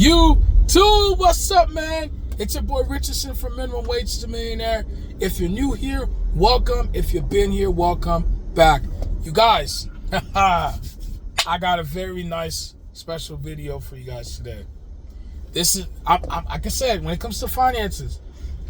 YouTube, what's up, man? It's your boy Richardson from Minimum Wage to Millionaire. If you're new here, welcome. If you've been here, welcome back. You guys, I got a very nice special video for you guys today. This is, like I said, when it comes to finances,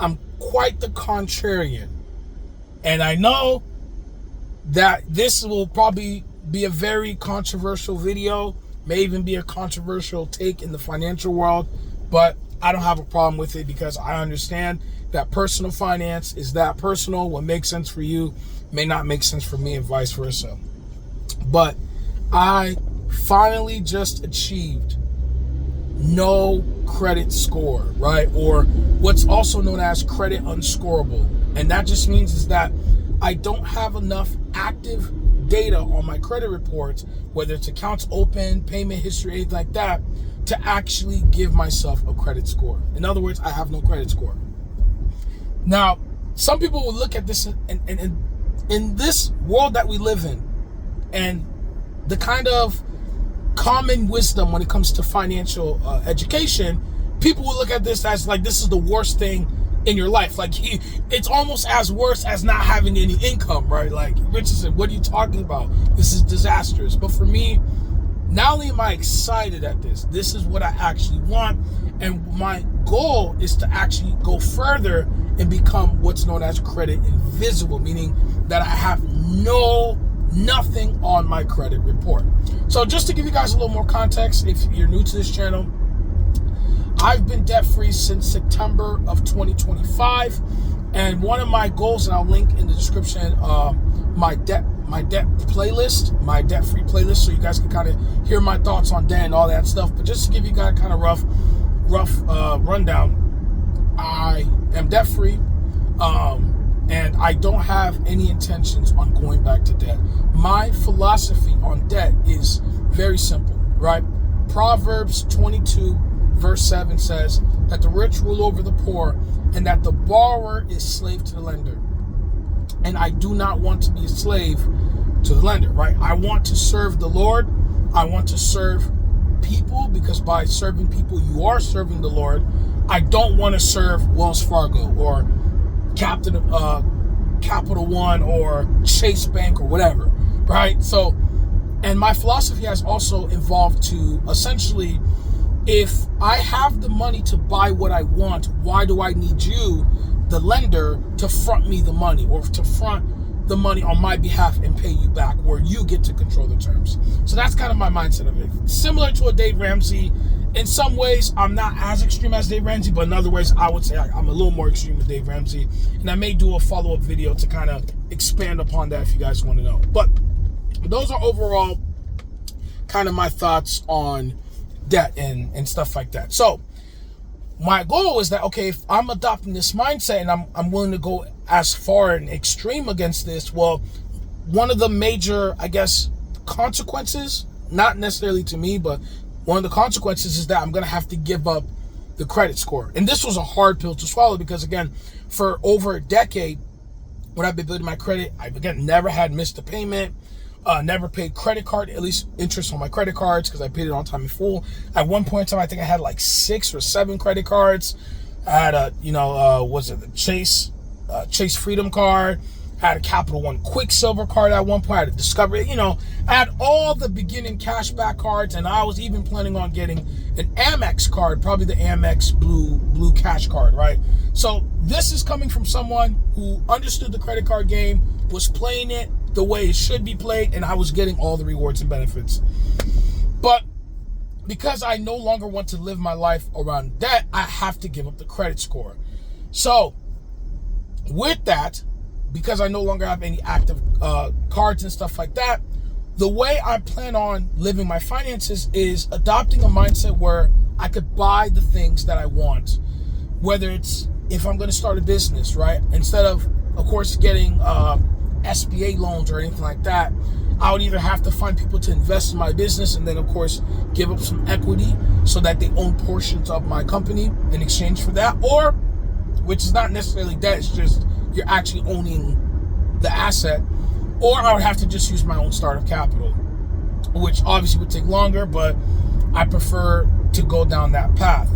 I'm quite the contrarian. And I know that this will probably be a very controversial video, may even be a controversial take in the financial world, but I don't have a problem with it because I understand that personal finance is that personal. What makes sense for you may not make sense for me and vice versa. But I finally just achieved no credit score, right? Or what's also known as credit unscorable. And that just means is that I don't have enough active data on my credit reports, whether it's accounts open, payment history, anything like that, to actually give myself a credit score. In other words, I have no credit score. Now, some people will look at this in this world that we live in, and the kind of common wisdom when it comes to financial education, people will look at this as like this is the worst thing in your life. Like it's almost as worse as not having any income, right? Like, Richardson, what are you talking about? This is disastrous. But for me, not only am I excited at this is what I actually want. And my goal is to actually go further and become what's known as credit invisible, meaning that I have nothing on my credit report. So just to give you guys a little more context, if you're new to this channel, I've been debt-free since September of 2025, and one of my goals, and I'll link in the description, my debt playlist, my debt-free playlist, so you guys can kind of hear my thoughts on debt and all that stuff. But just to give you guys kind of rough rundown, I am debt-free, and I don't have any intentions on going back to debt. My philosophy on debt is very simple, right? Proverbs 22 Verse 7 says that the rich rule over the poor and that the borrower is slave to the lender. And I do not want to be a slave to the lender, right? I want to serve the Lord. I want to serve people, because by serving people, you are serving the Lord. I don't want to serve Wells Fargo or Capital One or Chase Bank or whatever, right? So, and my philosophy has also evolved to essentially, if I have the money to buy what I want, why do I need you, the lender, to front me the money or to front the money on my behalf and pay you back, where you get to control the terms? So that's kind of my mindset of it. Similar to a Dave Ramsey. In some ways, I'm not as extreme as Dave Ramsey, but in other ways, I would say I'm a little more extreme with Dave Ramsey. And I may do a follow-up video to kind of expand upon that if you guys want to know. But those are overall kind of my thoughts on debt and stuff like that. So my goal is that, okay, if I'm adopting this mindset and I'm willing to go as far and extreme against this, well, one of the major, I guess, consequences, not necessarily to me, but one of the consequences is that I'm going to have to give up the credit score. And this was a hard pill to swallow because, again, for over a decade, when I've been building my credit, I've, again, never had missed a payment. Never paid credit card, at least interest on my credit cards, because I paid it on time in full. At one point in time, I think I had like 6 or 7 credit cards. I had a, the Chase Freedom card. I had a Capital One Quicksilver card at one point. I had a Discovery, I had all the beginning cashback cards, and I was even planning on getting an Amex card, probably the Amex Blue Cash card, right? So this is coming from someone who understood the credit card game, was playing it the way it should be played, and I was getting all the rewards and benefits. But because I no longer want to live my life around debt, I have to give up the credit score. So with that, because I no longer have any active cards and stuff like that, the way I plan on living my finances is adopting a mindset where I could buy the things that I want. Whether it's, if I'm going to start a business, right? Instead of course, getting SBA loans or anything like that, I would either have to find people to invest in my business and then, of course, give up some equity so that they own portions of my company in exchange for that, or, which is not necessarily debt, it's just you're actually owning the asset, or I would have to just use my own startup capital, which obviously would take longer, but I prefer to go down that path.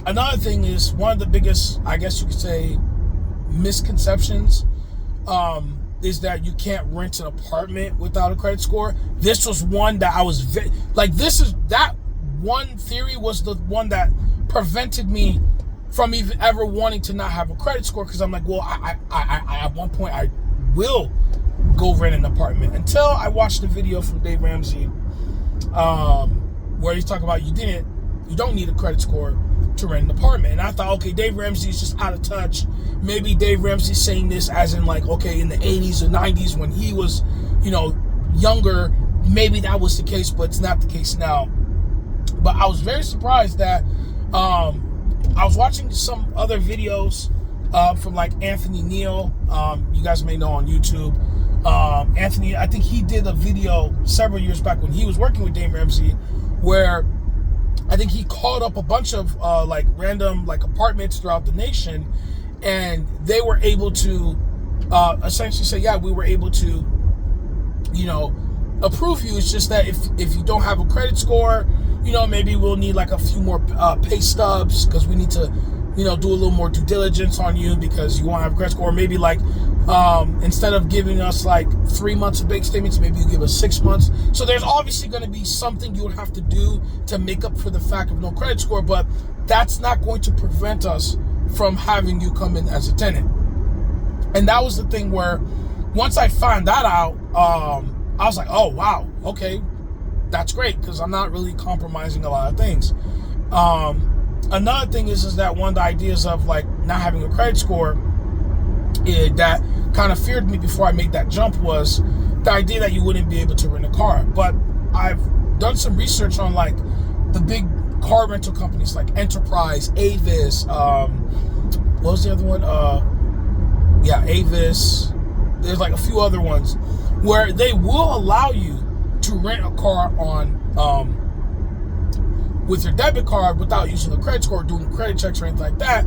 Another thing is, one of the biggest, I guess you could say, misconceptions is that you can't rent an apartment without a credit score. This was one that I was that one theory was the one that prevented me from even ever wanting to not have a credit score, because I'm like, well, I at one point I will go rent an apartment, until I watched the video from Dave Ramsey where he's talking about you don't need a credit score to rent an apartment. And I thought, okay, Dave Ramsey is just out of touch. Maybe Dave Ramsey's saying this as in like, okay, in the 80s or 90s when he was, younger, maybe that was the case, but it's not the case now. But I was very surprised that I was watching some other videos from like Anthony Neal. You guys may know on YouTube. Anthony, I think he did a video several years back when he was working with Dave Ramsey, where I think he called up a bunch of like random like apartments throughout the nation, and they were able to essentially say, yeah, we were able to, approve you. It's just that if you don't have a credit score, maybe we'll need like a few more pay stubs, because we need to, do a little more due diligence on you because you won't have a credit score. Or maybe like instead of giving us like 3 months of bank statements, maybe you give us 6 months. So there's obviously going to be something you would have to do to make up for the fact of no credit score, but that's not going to prevent us from having you come in as a tenant. And that was the thing where once I found that out, I was like, oh, wow, okay, that's great, because I'm not really compromising a lot of things. Another thing is that one of the ideas of like not having a credit score that kind of feared me before I made that jump was the idea that you wouldn't be able to rent a car. But I've done some research on like the big car rental companies like Enterprise, Avis, what was the other one? Avis. There's like a few other ones where they will allow you to rent a car on with your debit card without using a credit score, doing credit checks or anything like that.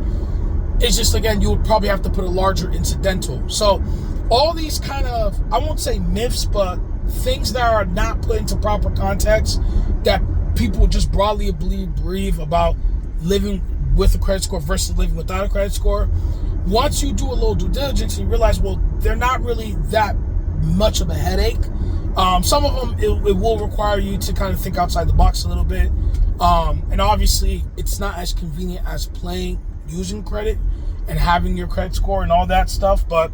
It's just, again, you would probably have to put a larger incidental. So all these kind of, I won't say myths, but things that are not put into proper context that people just broadly believe about living with a credit score versus living without a credit score. Once you do a little due diligence and you realize, well, they're not really that much of a headache. Some of them, it will require you to kind of think outside the box a little bit. And obviously, it's not as convenient as using credit and having your credit score and all that stuff. But,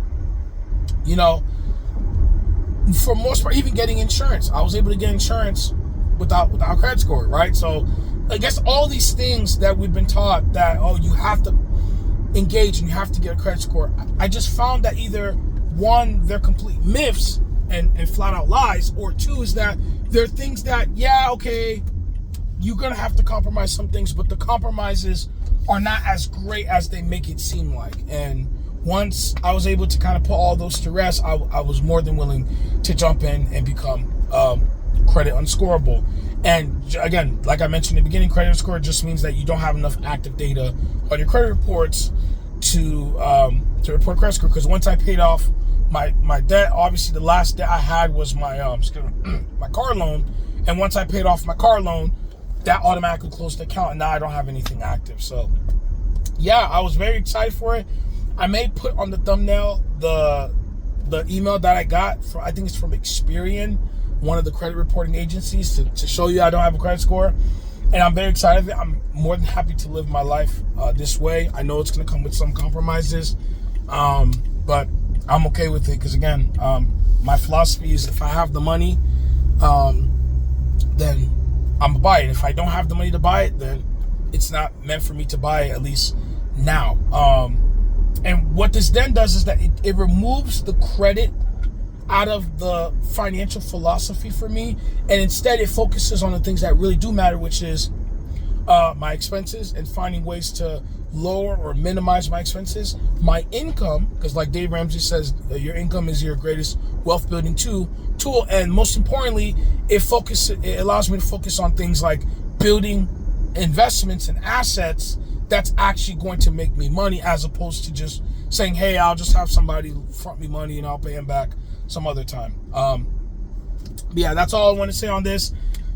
for most part, even getting insurance, I was able to get insurance without credit score, right? So I guess all these things that we've been taught that, oh, you have to engage and you have to get a credit score, I just found that either one, they're complete myths and flat out lies, or two, is that there are things that, yeah, okay, you're gonna have to compromise some things, but the compromises are not as great as they make it seem like. And once I was able to kind of put all those to rest, I was more than willing to jump in and become credit unscorable. And again, like I mentioned in the beginning, credit unscore just means that you don't have enough active data on your credit reports to report credit score. Because once I paid off my debt, obviously the last debt I had was my my car loan, and once I paid off my car loan, that automatically closed the account, and now I don't have anything active. So yeah, I was very excited for it. I may put on the thumbnail the email that I got from, I think it's from Experian, one of the credit reporting agencies, to show you I don't have a credit score. And I'm very excited. I'm more than happy to live my life this way. I know it's going to come with some compromises, but I'm okay with it, because again, my philosophy is if I have the money, then I'm gonna buy it. If I don't have the money to buy it, then it's not meant for me to buy it, at least now. And what this then does is that it removes the credit out of the financial philosophy for me, and instead it focuses on the things that really do matter, which is my expenses and finding ways to lower or minimize my expenses, my income, because like Dave Ramsey says, your income is your greatest wealth building tool, and most importantly, it allows me to focus on things like building investments and assets that's actually going to make me money, as opposed to just saying, hey, I'll just have somebody front me money and I'll pay him back some other time. Yeah, that's all I want to say on this.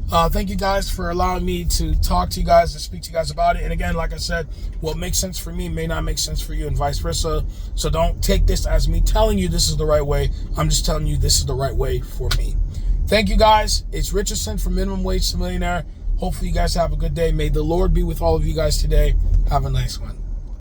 Thank you guys for allowing me to talk to you guys and speak to you guys about it. And again, like I said, what makes sense for me may not make sense for you and vice versa. So don't take this as me telling you this is the right way. I'm just telling you this is the right way for me. Thank you guys. It's Richardson from Minimum Wage to Millionaire. Hopefully you guys have a good day. May the Lord be with all of you guys today. Have a nice one.